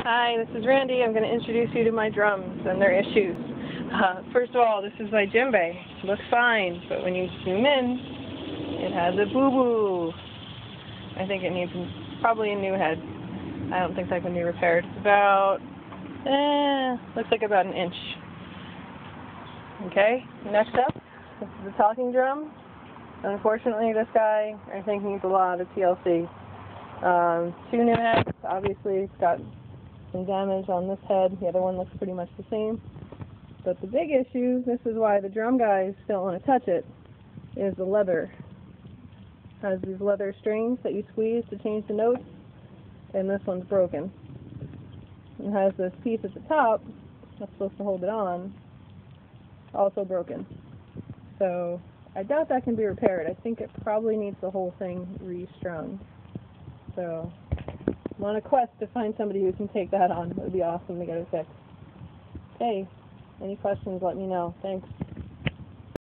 Hi, this is Randy. I'm going to introduce you to my drums and their issues. First of all, this is my djembe. It looks fine, but when you zoom in, it has a boo-boo. I think it needs probably a new head. I don't think that can be repaired. It's about, looks like about an inch. Okay, next up, this is the talking drum. Unfortunately, this guy, I think, needs a lot of TLC. Two new heads. Obviously, it's got some damage on this head. The other one looks pretty much the same. But the big issue, this is why the drum guys don't want to touch it, is the leather. It has these leather strings that you squeeze to change the notes, and this one's broken. It has this piece at the top that's supposed to hold it on, also broken. So I doubt that can be repaired. I think it probably needs the whole thing restrung. So I'm on a quest to find somebody who can take that on. It would be awesome to get it fixed. Okay, any questions, let me know. Thanks.